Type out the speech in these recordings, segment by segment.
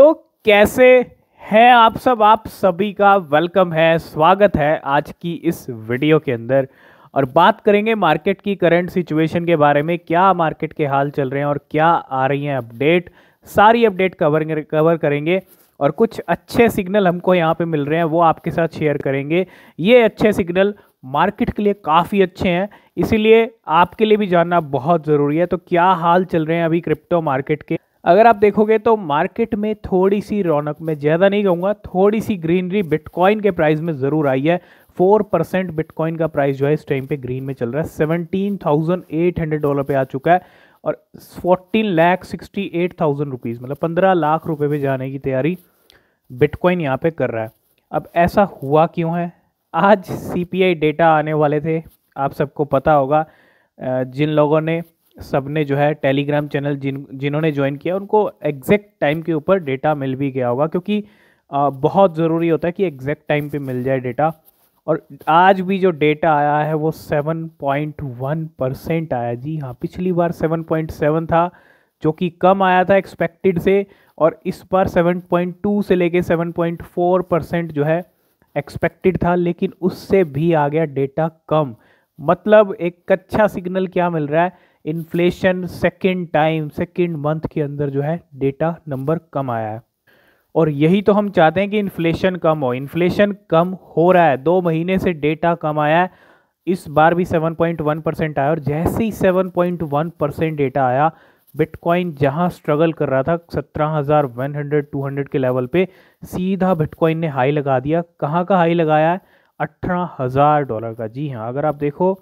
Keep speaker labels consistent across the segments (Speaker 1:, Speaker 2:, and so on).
Speaker 1: तो कैसे हैं आप सब? आप सभी का वेलकम है, स्वागत है आज की इस वीडियो के अंदर। और बात करेंगे मार्केट की करंट सिचुएशन के बारे में, क्या मार्केट के हाल चल रहे हैं और क्या आ रही हैं अपडेट। सारी अपडेट कवर करेंगे और कुछ अच्छे सिग्नल हमको यहाँ पे मिल रहे हैं वो आपके साथ शेयर करेंगे। ये अच्छे सिग्नल मार्केट के लिए काफ़ी अच्छे हैं, इसीलिए आपके लिए भी जानना बहुत ज़रूरी है। तो क्या हाल चल रहे हैं अभी क्रिप्टो मार्केट के? अगर आप देखोगे तो मार्केट में थोड़ी सी रौनक, में ज़्यादा नहीं कहूँगा, थोड़ी सी ग्रीनरी बिटकॉइन के प्राइस में ज़रूर आई है। 4% बिटकॉइन का प्राइस जो है इस टाइम पे ग्रीन में चल रहा है, $17,800 पे आ चुका है। और 14,68,000 रुपीज़, मतलब 15 लाख रुपए पे जाने की तैयारी बिटकॉइन यहाँ पे कर रहा है। अब ऐसा हुआ क्यों है? आज सीपीआई डेटा आने वाले थे, आप सबको पता होगा। जिन लोगों ने सबने जो है टेलीग्राम चैनल जिन्होंने ज्वाइन किया उनको एग्जैक्ट टाइम के ऊपर डेटा मिल भी गया होगा, क्योंकि बहुत ज़रूरी होता है कि एग्जैक्ट टाइम पे मिल जाए डेटा। और आज भी जो डेटा आया है वो 7.1% आया। जी हाँ, पिछली बार 7.7 था जो कि कम आया था एक्सपेक्टेड से, और इस बार 7.2 से लेके 7.4% जो है एक्सपेक्टेड था, लेकिन उससे भी आ गया डेटा कम। मतलब एक अच्छा सिग्नल क्या मिल रहा है? इन्फ्लेशन सेकेंड मंथ के अंदर जो है डेटा नंबर कम आया है, और यही तो हम चाहते हैं कि इन्फ्लेशन कम हो। इन्फ्लेशन कम हो रहा है, 2 महीने से डेटा कम आया है। इस बार भी 7.1% आया, और जैसे ही 7.1% डेटा आया, बिटकॉइन जहां स्ट्रगल कर रहा था 17,100-200 के लेवल पे, सीधा बिटकॉइन ने हाई लगा दिया। कहाँ का हाई लगाया है? $18,000 का। जी हाँ, अगर आप देखो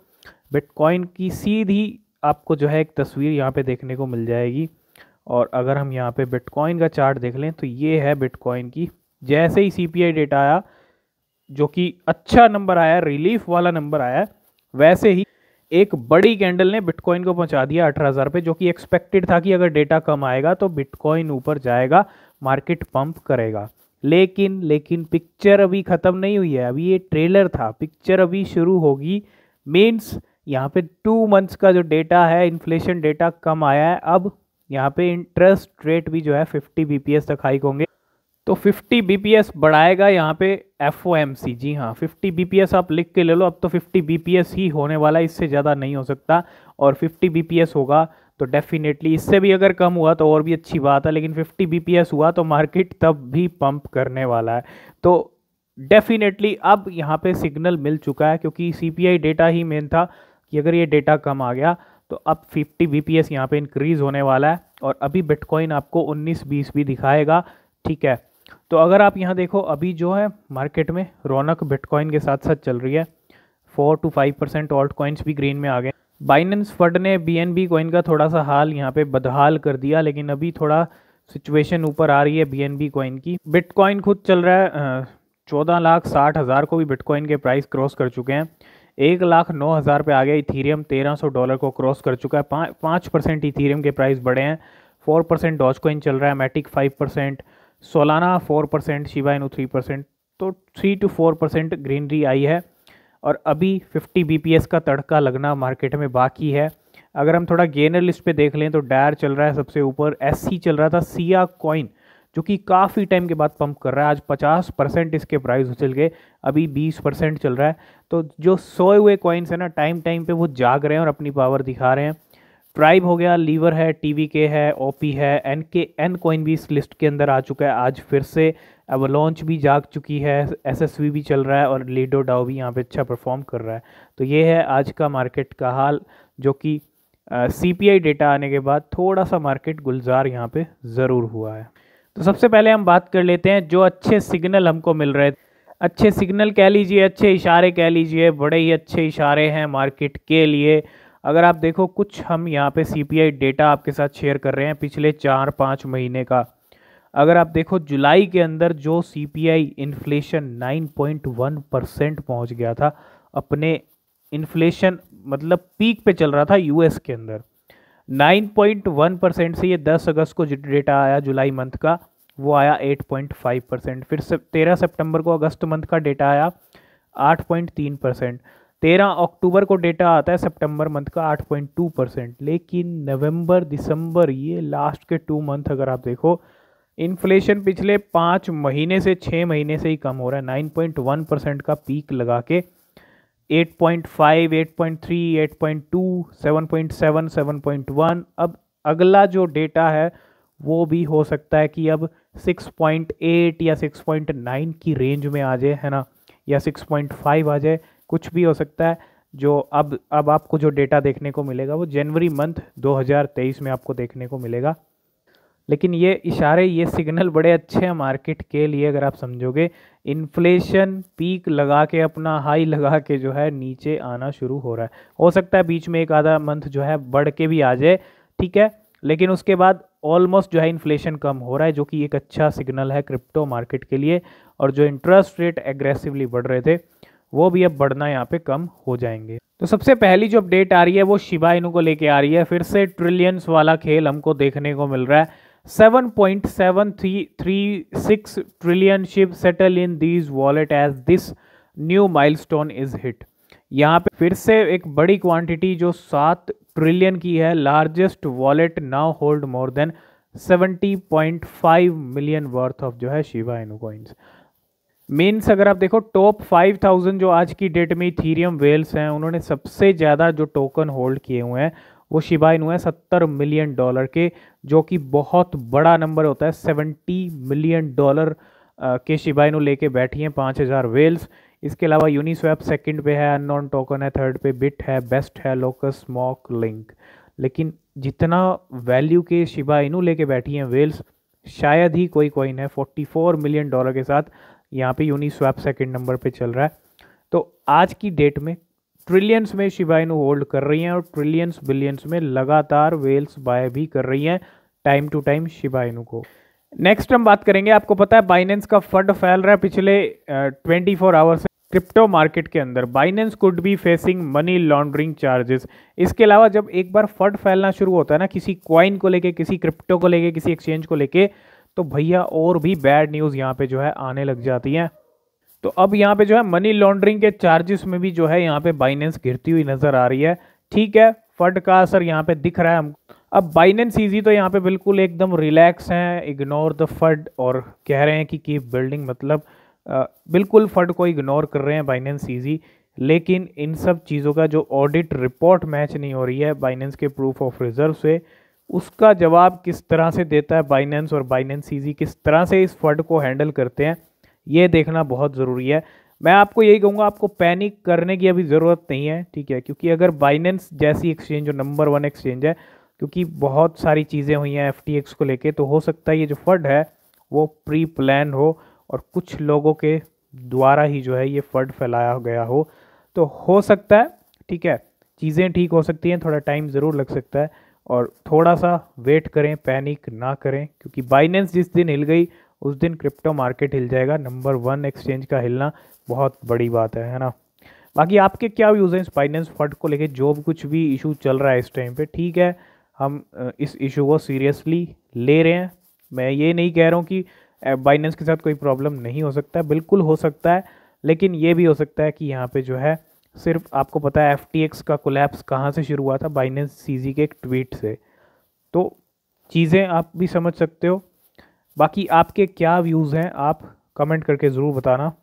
Speaker 1: बिटकॉइन की सीधी आपको जो है एक तस्वीर यहाँ पे देखने को मिल जाएगी। और अगर हम यहाँ पे बिटकॉइन का चार्ट देख लें तो ये है बिटकॉइन की। जैसे ही सीपीआई डेटा आया, जो कि अच्छा नंबर आया, रिलीफ वाला नंबर आया, वैसे ही एक बड़ी कैंडल ने बिटकॉइन को पहुंचा दिया 18,000 पे, जो कि एक्सपेक्टेड था कि अगर डेटा कम आएगा तो बिटकॉइन ऊपर जाएगा, मार्केट पंप करेगा। लेकिन पिक्चर अभी ख़त्म नहीं हुई है, अभी ये ट्रेलर था, पिक्चर अभी शुरू होगी। मीन्स यहाँ पे 2 मंथ्स का जो डेटा है, इन्फ्लेशन डेटा कम आया है। अब यहाँ पे इंटरेस्ट रेट भी जो है 50 बीपीएस तक हाइक होंगे, तो 50 बीपीएस बढ़ाएगा यहाँ पे एफओएमसी। जी हाँ, 50 बीपीएस आप लिख के ले लो, अब तो 50 बीपीएस ही होने वाला है, इससे ज़्यादा नहीं हो सकता। और 50 बीपीएस होगा तो डेफिनेटली, इससे भी अगर कम हुआ तो और भी अच्छी बात है, लेकिन 50 बीपीएस हुआ तो मार्केट तब भी पंप करने वाला है। तो डेफिनेटली अब यहाँ पे सिग्नल मिल चुका है, क्योंकि सीपीआई डेटा ही मेन था कि अगर ये डेटा कम आ गया तो अब 50 बीपीएस यहाँ पे इंक्रीज़ होने वाला है। और अभी बिटकॉइन आपको 19-20 भी दिखाएगा, ठीक है। तो अगर आप यहाँ देखो, अभी जो है मार्केट में रौनक बिटकॉइन के साथ साथ चल रही है। 4 to 5% ऑल्ट कॉइन्स भी ग्रीन में आ गए। बाइनेंस फंड ने बीएनबी कॉइन का थोड़ा सा हाल यहाँ पे बदहाल कर दिया, लेकिन अभी थोड़ा सिचुएशन ऊपर आ रही है बीएनबी कॉइन की। बिटकॉइन खुद चल रहा है 14,60,000 को भी बिटकॉइन के प्राइस क्रॉस कर चुके हैं। 1,09,000 पे आ गया। इथीरियम $1,300 को क्रॉस कर चुका है। 5% इथीरियम के प्राइस बढ़े हैं। 4% डॉज कॉइन चल रहा है, मैटिक 5%, सोलाना 4%, शिबा इनू 3%। तो 3 to 4% ग्रीनरी आई है। और अभी 50 बीपीएस का तड़का लगना मार्केट में बाकी है। अगर हम थोड़ा गेनर लिस्ट पे देख लें तो डायर चल रहा है सबसे ऊपर, एससी चल रहा था, सिया कॉइन जो कि काफ़ी टाइम के बाद पंप कर रहा है। आज 50% इसके प्राइस उछल गए, अभी 20% चल रहा है। तो जो सोए हुए कॉइन्स है ना, टाइम पे वो जाग रहे हैं और अपनी पावर दिखा रहे हैं। ट्राइब हो गया, लीवर है, टीवीके है, ओपी है, एन कॉइन भी इस लिस्ट के अंदर आ चुका है आज फिर से। एवलांच भी जाग चुकी है, एसएसवी भी चल रहा है, और लीडो डाओ भी यहाँ पे अच्छा परफॉर्म कर रहा है। तो ये है आज का मार्केट का हाल, जो कि सीपीआई डेटा आने के बाद थोड़ा सा मार्केट गुलजार यहाँ पे ज़रूर हुआ है। तो सबसे पहले हम बात कर लेते हैं जो अच्छे सिग्नल हमको मिल रहे थे। अच्छे सिग्नल कह लीजिए, अच्छे इशारे कह लीजिए, बड़े ही अच्छे इशारे हैं मार्केट के लिए। अगर आप देखो, कुछ हम यहाँ पे सीपीआई डेटा आपके साथ शेयर कर रहे हैं पिछले 4-5 महीने का। अगर आप देखो, जुलाई के अंदर जो सीपीआई इन्फ्लेशन 9.1% पहुँच गया था अपने, इन्फ्लेशन मतलब पीक पे चल रहा था यूएस के अंदर। 9.1% से ये 10 अगस्त को जो डेटा आया जुलाई मंथ का, वो आया 8.5%। फिर 13 सितंबर को अगस्त मंथ का डेटा आया 8.3%। 13 अक्टूबर को डेटा आता है सितंबर मंथ का 8.2%। लेकिन नवंबर दिसंबर, ये लास्ट के 2 मंथ अगर आप देखो, इन्फ्लेशन पिछले 5 महीने से 6 महीने से ही कम हो रहा है। 9.1% का पीक लगा के 8.5, 8.3, 8.2, 7.7, 7.1, अब अगला जो डेटा है वो भी हो सकता है कि अब 6.8 या 6.9 की रेंज में आ जाए, है ना, या 6.5 आ जाए, कुछ भी हो सकता है। जो अब आपको जो डेटा देखने को मिलेगा वो जनवरी मंथ 2023 में आपको देखने को मिलेगा। लेकिन ये इशारे, ये सिग्नल बड़े अच्छे हैं मार्केट के लिए। अगर आप समझोगे, इन्फ्लेशन पीक लगा के, अपना हाई लगा के जो है नीचे आना शुरू हो रहा है। हो सकता है बीच में एक आधा मंथ जो है बढ़ के भी आ जाए, ठीक है, लेकिन उसके बाद ऑलमोस्ट जो है इन्फ्लेशन कम हो रहा है, जो कि एक अच्छा सिग्नल है क्रिप्टो मार्केट के लिए। और जो इंटरेस्ट रेट एग्रेसिवली बढ़ रहे थे वो भी अब बढ़ना यहाँ पे कम हो जाएंगे। तो सबसे पहली जो अपडेट आ रही है वो शिबा इनू को लेके आ रही है। फिर से ट्रिलियंस वाला खेल हमको देखने को मिल रहा है। 7.736 trillion SHIB settle in these wallet as this new milestone is hit. यहाँ पे फिर से एक बड़ी क्वांटिटी जो 7 ट्रिलियन की है, largest wallet now hold more than 70.5 million worth of जो है शिबा इनू कॉइन्स। मीन्स अगर आप देखो टॉप 5000 जो आज की डेट में इथीरियम वेल्स हैं, उन्होंने सबसे ज़्यादा जो टोकन होल्ड किए हुए हैं वो शिबा इनू है $70 मिलियन के, जो कि बहुत बड़ा नंबर होता है। $70 मिलियन के शिबा इनू लेके बैठी हैं 5000 वेल्स। इसके अलावा यूनिस्वैप सेकंड पे है, अननोन टोकन है थर्ड पे, बिट है, बेस्ट है, लोकस, स्मॉक, लिंक। लेकिन जितना वैल्यू के शिबा इनू लेके बैठी हैं वेल्स, शायद ही कोई कॉइन है। $44 मिलियन के साथ यहाँ पे यूनिस्वैप सेकंड नंबर पे चल रहा है। तो आज की डेट में ट्रिलियंस में शिबा इनू होल्ड कर रही हैं और ट्रिलियंस बिलियंस में लगातार वेल्स बाय भी कर रही हैं time to time Shiba Inu को। नेक्स्ट हम बात करेंगे, आपको पता है बाइनेंस का फंड फैल रहा है पिछले 24 आवर्स क्रिप्टो मार्केट के अंदर। Binance could be facing money laundering charges. इसके अलावा जब एक बार फंड फैलना शुरू होता है ना, किसी कॉइन को लेके, किसी क्रिप्टो को लेके, किसी एक्सचेंज को लेके, तो भैया और भी बैड न्यूज़ यहाँ पे जो है आने लग जाती हैं। तो अब यहाँ पे जो है मनी लॉन्ड्रिंग के चार्जेस में भी जो है यहाँ पे बाइनेंस गिरती हुई नजर आ रही है। ठीक है, फंड का असर यहाँ पे दिख रहा है हमको। अब बाइनेंस ईजी तो यहाँ पे बिल्कुल एकदम रिलैक्स हैं, इग्नोर द फंड, और कह रहे हैं कि कीप बिल्डिंग, मतलब बिल्कुल फंड को इग्नोर कर रहे हैं बाइनेंस ईजी। लेकिन इन सब चीज़ों का जो ऑडिट रिपोर्ट मैच नहीं हो रही है बाइनेंस के प्रूफ ऑफ रिजर्व से, उसका जवाब किस तरह से देता है बाइनेंस, और बाइनेंस ईजी किस तरह से इस फंड को हैंडल करते हैं, ये देखना बहुत ज़रूरी है। मैं आपको यही कहूँगा, आपको पैनिक करने की अभी ज़रूरत नहीं है, ठीक है, क्योंकि अगर बाइनेंस जैसी एक्सचेंज जो नंबर 1 एक्सचेंज है, क्योंकि बहुत सारी चीज़ें हुई हैं FTX को लेके, तो हो सकता है ये जो फंड है वो प्री प्लान हो और कुछ लोगों के द्वारा ही जो है ये फंड फैलाया गया हो। तो हो सकता है, ठीक है, चीज़ें ठीक हो सकती हैं, थोड़ा टाइम ज़रूर लग सकता है, और थोड़ा सा वेट करें, पैनिक ना करें, क्योंकि बाइनेंस जिस दिन हिल गई उस दिन क्रिप्टो मार्केट हिल जाएगा। नंबर 1 एक्सचेंज का हिलना बहुत बड़ी बात है ना। बाकी आपके क्या व्यूज़ हैं इस बाइनेंस फंड को लेके, जो भी कुछ भी इशू चल रहा है इस टाइम पे, ठीक है, हम इस इशू को सीरियसली ले रहे हैं। मैं ये नहीं कह रहा हूँ कि बाइनेंस के साथ कोई प्रॉब्लम नहीं हो सकता है, बिल्कुल हो सकता है, लेकिन ये भी हो सकता है कि यहाँ पे जो है सिर्फ, आपको पता है FTX का कोलैप्स कहाँ से शुरू हुआ था, बाइनेंस सीजी के एक ट्वीट से। तो चीज़ें आप भी समझ सकते हो। बाकी आपके क्या व्यूज़ हैं आप कमेंट करके ज़रूर बताना।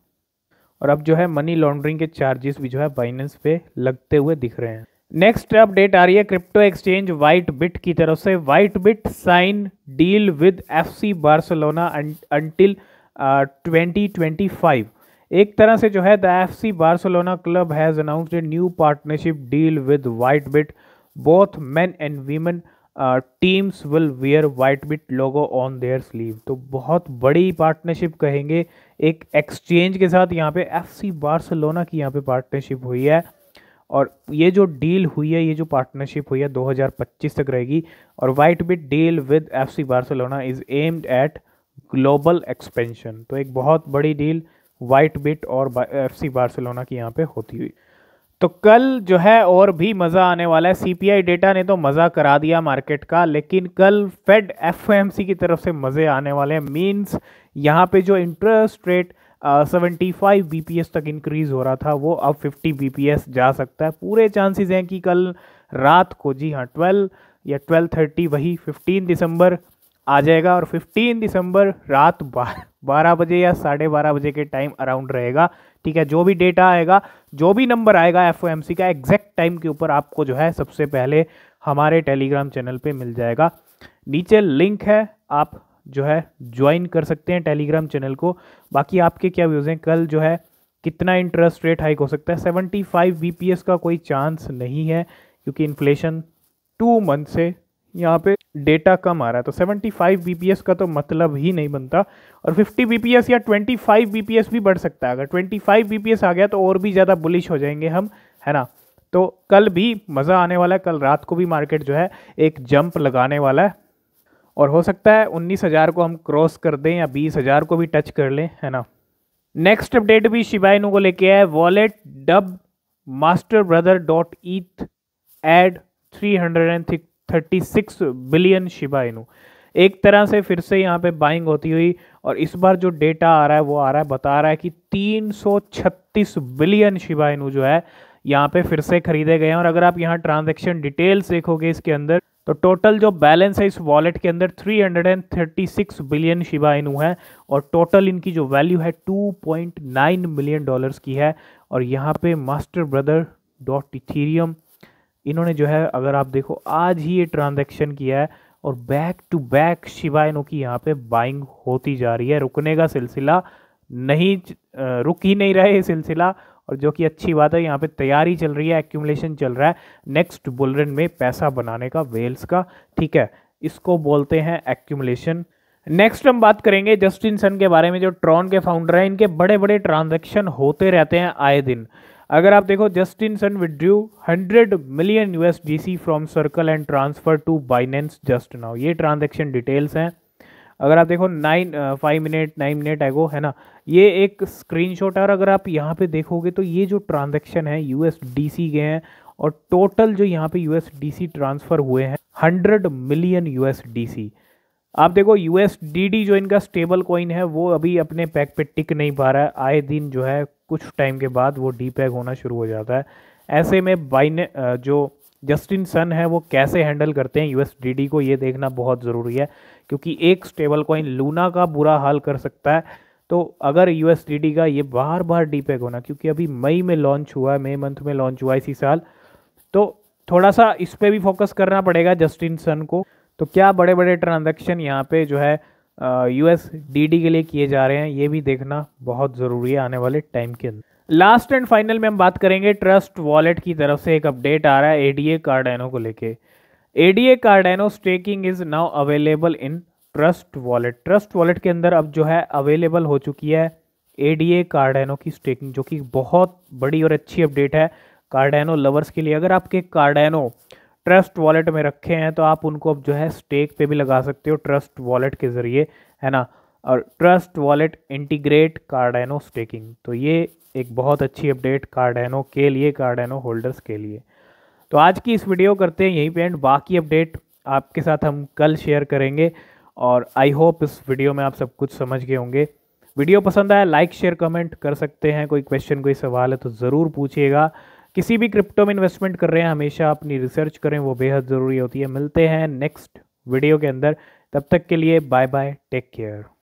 Speaker 1: और अब जो है मनी लॉन्ड्रिंग के चार्जेस भी जो है बाइनेंस पे लगते हुए दिख रहे हैं। नेक्स्ट अपडेट आ रही है क्रिप्टो एक्सचेंज वाइट बिट की तरफ से। White bit sign deal with FC Barcelona until 2025। एक तरह से जो है the FC Barcelona club has announced a new partnership deal with white bit. Both men and women teams will wear white bit logo on their sleeve. तो बहुत बड़ी partnership कहेंगे एक एक्सचेंज के साथ। यहाँ पे FC बार्सिलोना की यहाँ पे पार्टनरशिप हुई है, और ये जो डील हुई है, ये जो पार्टनरशिप हुई है 2025 तक रहेगी। और white bit deal with FC Barcelona is aimed at global expansion. तो एक बहुत बड़ी डील वाइट बिट और FC बार्सिलोना की यहाँ पे होती हुई। तो कल जो है और भी मज़ा आने वाला है। CPI डेटा ने तो मज़ा करा दिया मार्केट का, लेकिन कल फेड FOMC की तरफ से मज़े आने वाले हैं। मीन्स यहाँ पे जो इंटरेस्ट रेट 75 BPS तक इंक्रीज़ हो रहा था वो अब 50 BPS जा सकता है। पूरे चांसेस हैं कि कल रात को, जी हाँ, 12 या 12:30, वही 15 दिसंबर आ जाएगा और 15 दिसंबर रात 12 बजे या 12:30 बजे के टाइम अराउंड रहेगा। ठीक है, जो भी डेटा आएगा, जो भी नंबर आएगा एफओएमसी का एग्जैक्ट टाइम के ऊपर आपको जो है सबसे पहले हमारे टेलीग्राम चैनल पे मिल जाएगा। नीचे लिंक है, आप जो है ज्वाइन कर सकते हैं टेलीग्राम चैनल को। बाकी आपके क्या व्यूज़ हैं, कल जो है कितना इंटरेस्ट रेट हाइक हो सकता है? 75 बीपीएस का कोई चांस नहीं है, क्योंकि इन्फ्लेशन 2 मंथ से यहाँ पे डेटा कम आ रहा है, तो 75 बीपीएस का तो मतलब ही नहीं बनता। और 50 बीपीएस या 25 बीपीएस भी बढ़ सकता है। अगर 25 बीपीएस आ गया तो और भी ज़्यादा बुलिश हो जाएंगे हम, है ना। तो कल भी मज़ा आने वाला है, कल रात को भी मार्केट जो है एक जंप लगाने वाला है, और हो सकता है 19,000 को हम क्रॉस कर दें या 20,000 को भी टच कर लें, है ना। नेक्स्ट अपडेट भी शिबा इनू को लेके आया, wallet dub master brother dot eth added 336 billion Shiba Inu. एक तरह से फिर से यहाँ पे बाइंग होती हुई, और इस बार जो डेटा आ रहा है वो आ रहा है, बता रहा है कि 336 बिलियन शिबा इनू जो है यहाँ पे फिर से खरीदे गए हैं। और अगर आप यहाँ ट्रांजैक्शन डिटेल्स देखोगे इसके अंदर, तो टोटल जो बैलेंस है इस वॉलेट के अंदर 336 बिलियन शिबा इनू है, और टोटल इनकी जो वैल्यू है $2.9 मिलियन की है। और यहाँ पे मास्टर ब्रदर डॉट इथीरियम इन्होंने जो है, अगर आप देखो आज ही ये ट्रांजैक्शन किया है, और back to back Shiba Inu की यहाँ पे बाइंग होती जा रही है। रुकने का सिलसिला नहीं, रुक ही नहीं रहा है ये सिलसिला, और जो कि अच्छी बात है। यहाँ पे तैयारी चल रही है, एक्यूमुलेशन चल रहा है नेक्स्ट बुलरन में पैसा बनाने का, वेल्स का। ठीक है, इसको बोलते हैं एक्यूमुलेशन। नेक्स्ट हम बात करेंगे जस्टिन सन के बारे में, जो ट्रॉन के फाउंडर हैं। इनके बड़े बड़े ट्रांजैक्शन होते रहते हैं आए दिन। अगर आप देखो, Justin Sun withdrew 100 million USDC from Circle and transfer to Binance just now. ये ट्रांजैक्शन डिटेल्स हैं। अगर आप देखो 9 मिनट एगो, है ना, ये एक स्क्रीनशॉट है। और अगर आप यहाँ पे देखोगे तो ये जो ट्रांजैक्शन है USDC के हैं, और टोटल जो यहाँ पे USDC ट्रांसफ़र हुए हैं 100 मिलियन USDC। आप देखो USDD जो इनका स्टेबल कॉइन है वो अभी अपने पैक पे टिक नहीं पा रहा है। आए दिन जो है कुछ टाइम के बाद वो डीपैग होना शुरू हो जाता है। ऐसे में बाइने जो जस्टिन सन है वो कैसे हैंडल करते हैं USDD को, ये देखना बहुत ज़रूरी है, क्योंकि एक स्टेबल कॉइन लूना का बुरा हाल कर सकता है। तो अगर USDD का ये बार बार डीपैग होना, क्योंकि अभी मई में लॉन्च हुआ है, मई मंथ में लॉन्च हुआ इसी साल, तो थोड़ा सा इस पर भी फोकस करना पड़ेगा जस्टिन सन को। तो क्या बड़े बड़े ट्रांजैक्शन यहाँ पे जो है USDD के लिए किए जा रहे हैं, ये भी देखना बहुत ज़रूरी है आने वाले टाइम के अंदर। लास्ट एंड फाइनल में हम बात करेंगे ट्रस्ट वॉलेट की तरफ से एक अपडेट आ रहा है ADA कार्डानो को लेके। ADA Cardano staking is now available in trust wallet. Trust wallet के अंदर अब जो है अवेलेबल हो चुकी है ADA कार्डानो की स्टेकिंग, जो कि बहुत बड़ी और अच्छी अपडेट है कार्डानो लवर्स के लिए। अगर आपके कार्डानो ट्रस्ट वॉलेट में रखे हैं तो आप उनको अब जो है स्टेक पे भी लगा सकते हो ट्रस्ट वॉलेट के ज़रिए, है ना। और trust wallet integrate Cardano staking, तो ये एक बहुत अच्छी अपडेट कार्डानो के लिए, कार्डानो होल्डर्स के लिए। तो आज की इस वीडियो करते हैं यहीं पे एंड, बाकी अपडेट आपके साथ हम कल शेयर करेंगे। और आई होप इस वीडियो में आप सब कुछ समझ गए होंगे। वीडियो पसंद आया लाइक शेयर कमेंट कर सकते हैं। कोई क्वेश्चन कोई सवाल है तो ज़रूर पूछिएगा। किसी भी क्रिप्टो में इन्वेस्टमेंट कर रहे हैं हमेशा अपनी रिसर्च करें, वो बेहद ज़रूरी होती है। मिलते हैं नेक्स्ट वीडियो के अंदर, तब तक के लिए बाय बाय, टेक केयर।